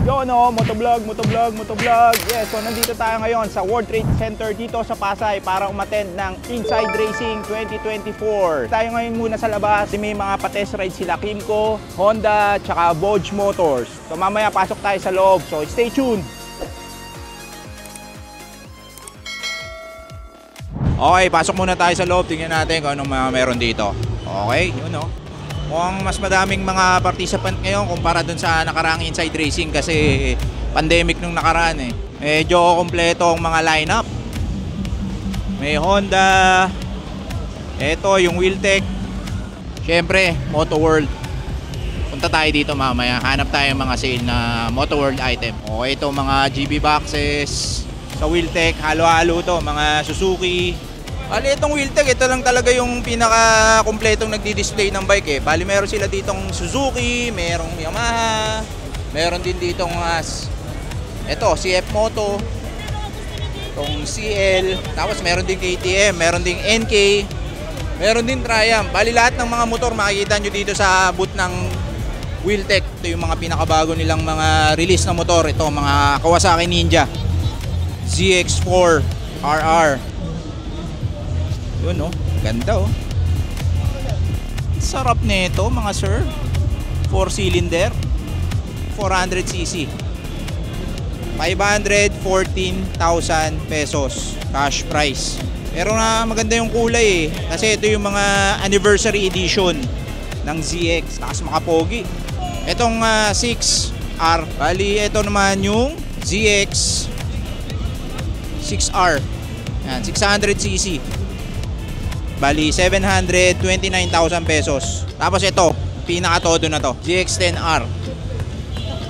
Yo no, motovlog. Yes, so nandito tayo ngayon sa World Trade Center dito sa Pasay para umattend ng Inside Racing 2024. Tayo ngayon muna sa labas, may mga pa-test ride sila Kymco, Honda, tsaka Bosch Motors. So mamaya pasok tayo sa loob, so stay tuned. Okay, pasok muna tayo sa loob, tingnan natin kung anong mga meron dito. Okay, yun no. Mukhang mas madaming mga participant ngayon kumpara dun sa nakaraang Inside Racing kasi pandemic nung nakaraan eh. Medyo kompleto ang mga lineup. May Honda. Ito yung Wheeltech. Siyempre, Moto World. Punta tayo dito mamaya. Hanap tayo ng mga sale na Moto World item. O ito mga GB boxes. Sa Wheeltech, halo-halo to. Mga Suzuki. Bali itong Wheeltech, ito lang talaga yung pinaka-kompletong nagdi-display ng bike eh. Bali meron sila ditong Suzuki, merong Yamaha, meron din ditong ito, CF Moto, itong CL, tapos meron din KTM, meron din NK, meron din Triumph. Bali lahat ng mga motor makikita nyo dito sa booth ng Wheeltech. Ito yung mga pinakabago nilang mga release na motor. Ito mga Kawasaki Ninja ZX4 RR. Yun no, ganda oh. Sarap nito mga sir. 4 cylinder 400cc 514,000 pesos cash price. Pero na maganda yung kulay eh. Kasi ito yung mga anniversary edition ng ZX. Takas makapogi. Itong 6R. Bali ito naman yung ZX 6R. Yan, 600cc. Bali 729,000 pesos. Tapos ito, pinaka-todo na to, GX10R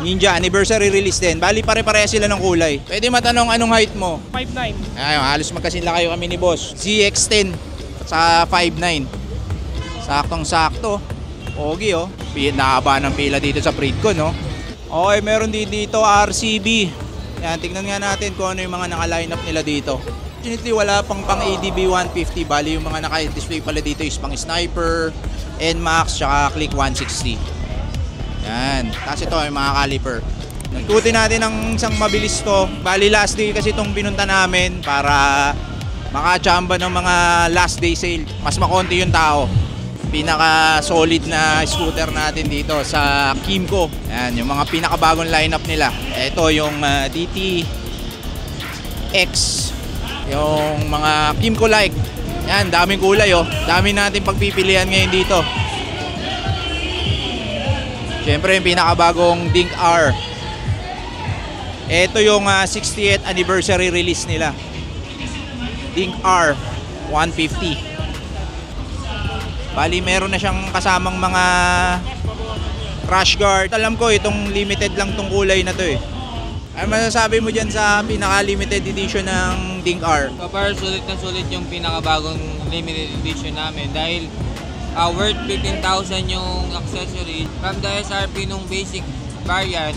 Ninja anniversary release din. Bali pare-pareha sila ng kulay. Pwede matanong anong height mo? 5'9". Ayun, halos magkasinla kayo kami ni boss. GX10 sa 5'9". Saktong-sakto. Pogi oh. Nakaba ng pila dito sa Pridco no. Okay, meron din dito RCB. Yan, tignan nga natin kung ano yung mga naka-line up nila dito. Unfortunately, wala pang ADB 150. Bali yung mga naka-display pala dito is pang Sniper, NMAX, tsaka Click 160. Yan. Tapos ito yung mga caliper. Nagtutin natin ng isang mabilis to. Bali last day kasi itong pinunta namin para makachamba ng mga last day sale. Mas makonti yung tao. Pinaka solid na scooter natin dito sa Kymco. Yan, yung mga pinakabagong lineup nila. Ito yung DT X. Yung mga Kymco like. Yan, daming kulay oh. Dami natin pagpipilian ngayon dito. Siyempre yung pinakabagong Dink R. Ito yung 60th anniversary release nila. Dink R 150. Bali meron na siyang kasamang mga crash guard. Alam ko itong limited lang tong kulay na to eh. Ano masasabi mo dyan sa pinaka-limited edition ng Dink R? Para sulit na sulit yung pinakabagong limited edition namin dahil worth 15,000 yung accessories. From the SRP nung basic variant,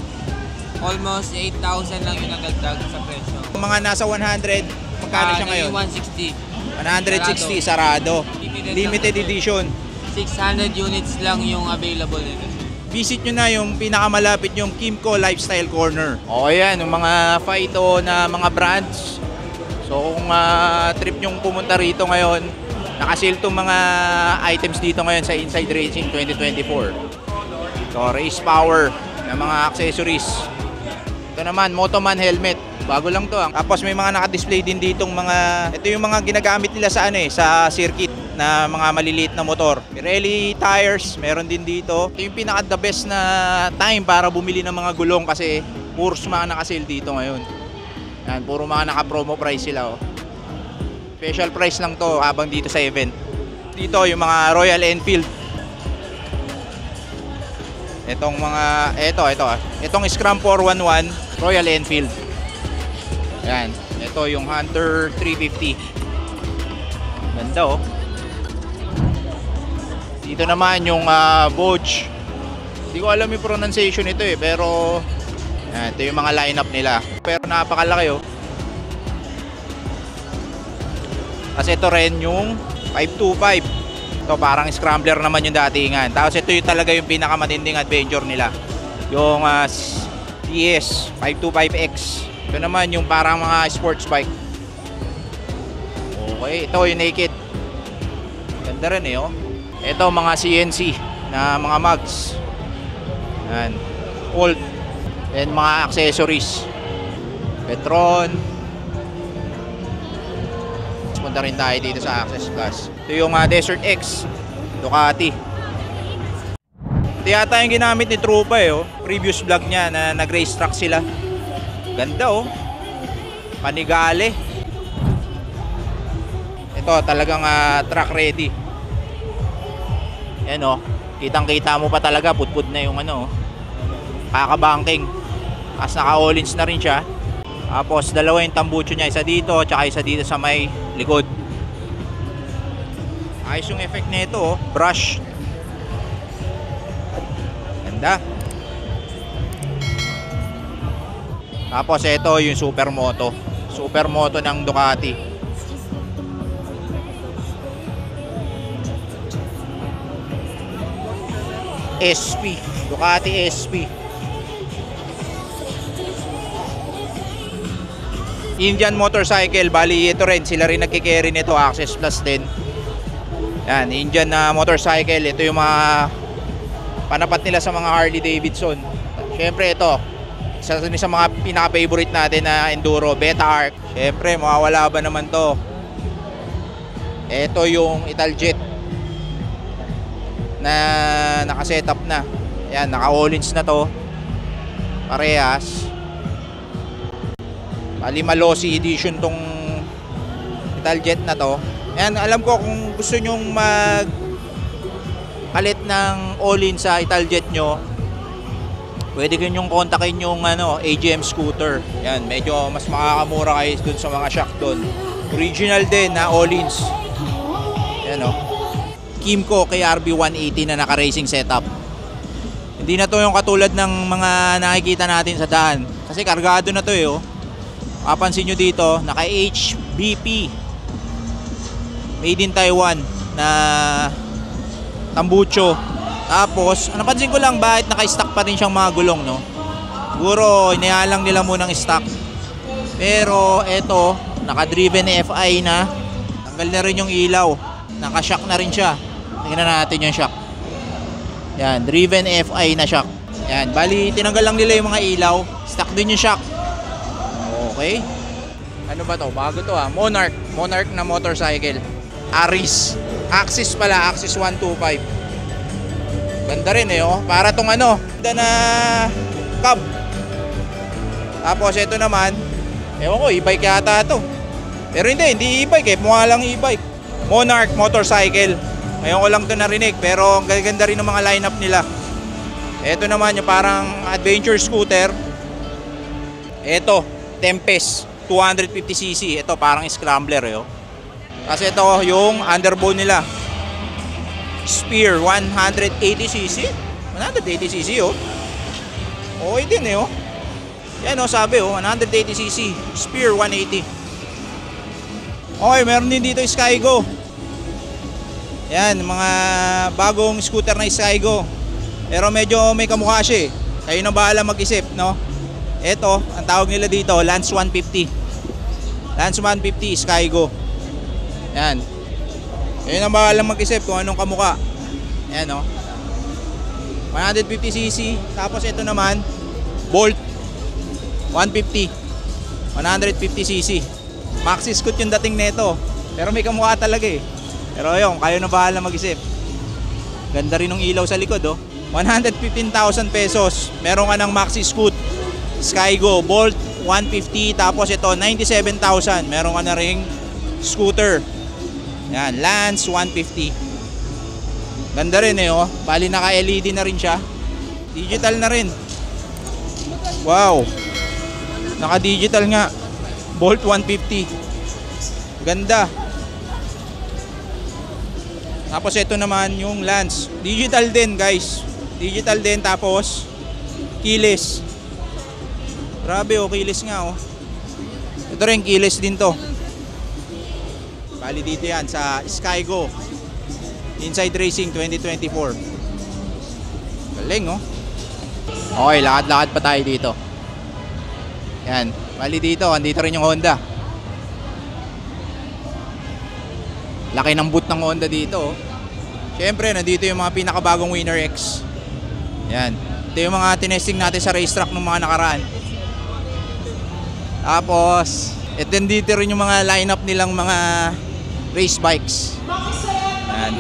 almost 8,000 lang yung nagagdag sa presyo. Mga nasa 100, magkano siya ngayon? 160. 160, sarado. Limited edition. 600 units lang yung available nito. Visit nyo na yung pinakamalapit yung Kymco Lifestyle Corner. O yan, yung mga Faito na mga brands. So kung trip nyong pumunta rito ngayon, nakasale itong mga items dito ngayon sa Inside Racing 2024. So race power na mga accessories. Ito naman, Motoman helmet. Bago lang to. Tapos may mga naka-display din ditong mga, ito yung mga ginagamit nila sa sa circuit na mga maliliit na motor. Pirelli tires, meron din dito. Ito yung pinaka the best na time para bumili ng mga gulong kasi puros mga naka-sale dito ngayon. Yan, puro mga naka-promo price sila oh. Special price lang to habang dito sa event. Dito yung mga Royal Enfield. Itong mga, itong Scram 411 Royal Enfield. Yan, ito yung Hunter 350. Ganda oh. Dito naman yung Bosch. Hindi ko alam yung pronunciation nito eh, pero yan, ito yung mga lineup nila. Pero napakalaki oh. Kasi ito rin yung 525. Ito parang scrambler naman yung datingan. Tapos ito yung talaga yung pinakamatinding adventure nila. Yung DS 525X. Ito naman yung parang mga sports bike. Okay, ito yung naked. Ganda rin eh, oh. Ito mga CNC na mga mugs. Yan. Old. And mga accessories. Petron. Punta rin tayo dito sa Access Plus. Ito yung Desert X Ducati. Ito yata yung ginamit ni Trupa eh, oh. Previous vlog niya na nag-racetrack sila. Ganda oh. Panigale. Ito talagang track ready. Yan oh. Kitang-kita mo pa talaga, putput na yung ano, kakabanking. As naka-all-ins na rin siya. Tapos dalawa yung tambucho niya, isa dito tsaka isa dito sa may likod. Ayos yung effect nito, oh. Brush. Ganda. Tapos ito yung Supermoto. Supermoto ng Ducati. SP, Ducati SP. Indian motorcycle, bali ito rin, sila rin nagkikerry nito, Access Plus din. Yan, Indian na motorcycle, ito yung mga panapat nila sa mga Harley Davidson. Syempre ito, isa sa mga pinaka-favorite natin na enduro, Beta Arc. Syempre, mawawala ba naman to? Ito yung Italjet na naka-setup na. Yan, naka-all-ins na to. Parehas. Bali Malossi edition tong Italjet na to. Yan, alam ko kung gusto nyong palit ng all-in sa Italjet nyo, pwede nyong kontakin yung AGM scooter. Yan, medyo mas makakamura kayo dun sa mga shock dun. Original din na all-ins. Yan o. Kymco KRB 180 na naka-racing setup. Hindi na to yung katulad ng mga nakikita natin sa daan. Kasi kargado na to eh oh. Mapansin nyo dito, naka HBP made in Taiwan na tambucho. Tapos, napansin ko lang bakit naka-stock pa rin siyang mga gulong, no? Siguro, inayalang nila munang stock. Pero, eto, naka-driven FI na. Tanggal na rin yung ilaw. Naka-shock na rin siya. Tingnan natin yung shock. Yan, driven FI na shock. Yan, bali, tinanggal lang nila yung mga ilaw. Stock din yung shock. Okay. Ano ba to? Bago to Monarch. Monarch na motorcycle. Aris. Axis pala. Axis 125. Ganda rin eh oh. Para tong ganda na cab. Tapos ito naman. Ewan ko, e-bike yata to. Pero hindi e-bike eh. Mukha lang e-bike. Monarch motorcycle. Ngayon ko lang to narinig. Pero ang ganda rin ng mga lineup nila. Ito naman yung parang adventure scooter. Ito. Tempest 250cc. Ito parang scrambler eh, oh. Kasi ito yung underbone nila. Spear 180cc. 180cc oh. Okay din eh oh. Yan oh, sabi oh 180cc. Spear 180. Okay, meron din dito Skygo. Yan, mga bagong scooter na Skygo. Pero medyo may kamukha siya eh. Kayo na bahala mag-isip, no? Ito, ang tawag nila dito, Lance 150. Lance 150 Skygo. Yan. Kayo na bahala mag-isip kung anong kamukha. Yan o. 150cc. Tapos ito naman, Bolt 150. 150cc. Maxi scoot yung dating nito. Pero may kamukha talaga eh. Pero yun, kayo na bahala mag-isip. Ganda rin ng ilaw sa likod oh. 115,000 pesos. Meron ka ng Maxi scoot. Skygo, Bolt 150, tapos ito 97,000. Meron ka na ring scooter. Yan, Lance 150. Ganda rin eh oh. Bali naka-LED na rin siya. Digital na rin. Wow. Naka-digital nga. Bolt 150. Ganda. Tapos ito naman yung Lance. Digital din guys. Digital din, tapos keyless. Grabe oh, keyless nga oh. Ito rin keyless din to. Bali dito yan sa Skygo Inside Racing 2024. Galing oh. Okay, lakad-lakad pa tayo dito. Yan, bali dito, andito rin yung Honda. Laki ng boot ng Honda dito. Siyempre, nandito yung mga pinakabagong Winner X. Yan. Ito yung mga tinesting natin sa racetrack ng mga nakaraan. Tapos, ito dito rin yung mga lineup nilang mga race bikes. Yan.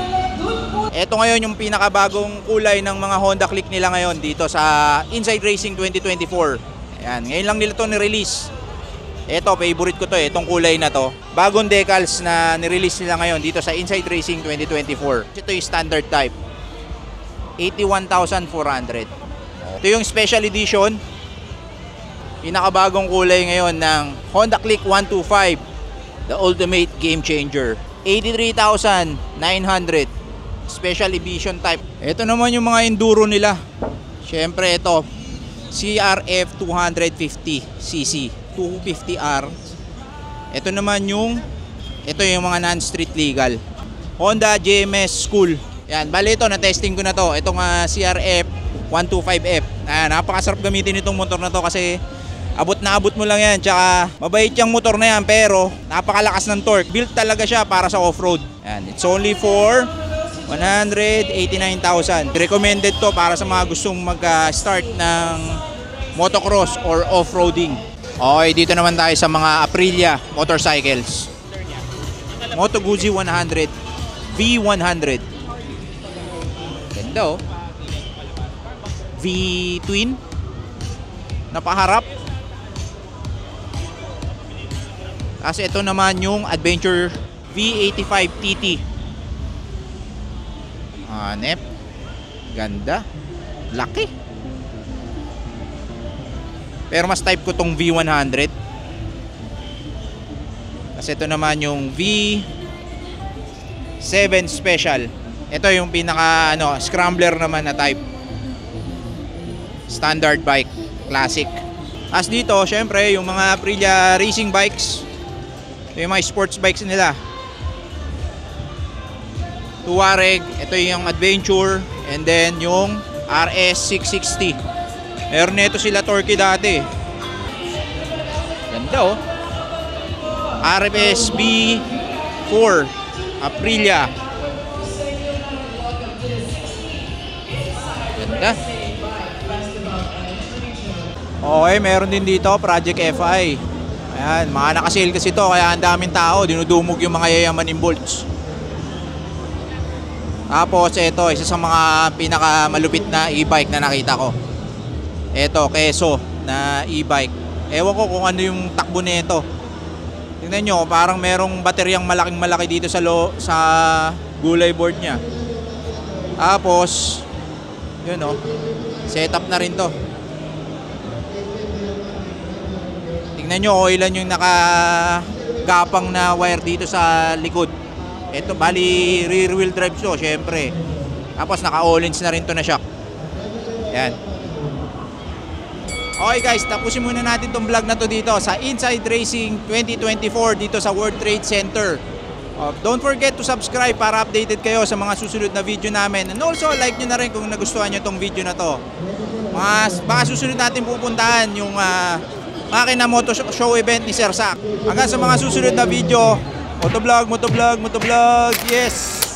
Ito ngayon yung pinakabagong kulay ng mga Honda Click nila ngayon dito sa Inside Racing 2024. Ayan, ngayon lang nila ito ni-release. Ito, favorite ko to itong kulay na to. Bagong decals na ni-release nila ngayon dito sa Inside Racing 2024. Ito yung standard type. 81,400. Ito yung special edition. Pinakabagong kulay ngayon ng Honda Click 125. The Ultimate Game Changer. 83,900. Special edition type. Ito naman yung mga enduro nila. Siyempre ito, CRF 250cc 250R. Ito naman yung mga non-street legal Honda JMS School. Yan, bali ito, na-testing ko na to. Itong CRF 125F. Napakasarap gamitin itong motor na to kasi abot na abot mo lang yan. Tsaka mabait yung motor na yan pero napakalakas ng torque. Built talaga siya para sa off-road. Yan, it's only for 189,000. Recommended to para sa mga gustong mag-start ng motocross or off-roading. Okay, dito naman tayo sa mga Aprilia motorcycles. Moto Guzzi 100 V100. Ganda oh. V-twin. Napaharap. Kasi ito naman yung Adventure V85 TT. Hanep. Ganda. Laki. Pero mas type ko tong V100. Kasi ito naman yung V7 Special. Ito yung pinaka scrambler naman na type. Standard bike, classic. As dito, syempre yung mga Aprilia racing bikes. Ito yung mga sports bikes nila. Tuareg, ito yung Adventure, and then yung RS660. Meron nito sila Torque dati. Ganda oh. RS B4 Aprilia. Ganda. Okay, meron din dito Project FI. Ayan, mga nakasale kasi to kaya ang daming tao, dinudumog yung mga yayamanin bolts. Tapos ito, isa sa mga pinakamalupit na e-bike na nakita ko. Ito, Keso na e-bike. Ewan ko kung ano yung takbo nito. Tingnan nyo, parang merong bateryang malaking malaki dito sa gulay board niya. Tapos, yun oh, setup na rin to. Tingnan nyo, ilan yung nakagapang na wire dito sa likod. Ito, bali rear wheel drive to, syempre. Tapos naka-all-ins na rin to na shock. Yan. Okay guys, tapusin muna natin tong vlog na to dito sa Inside Racing 2024 dito sa World Trade Center. Don't forget to subscribe para updated kayo sa mga susunod na video namin. And also, like nyo na rin kung nagustuhan nyo tong video na to. Baka susunod natin pupuntahan yung Makina Moto Show event ni Sir Sak. Hanggang sa mga susunod na video. Motovlog, yes!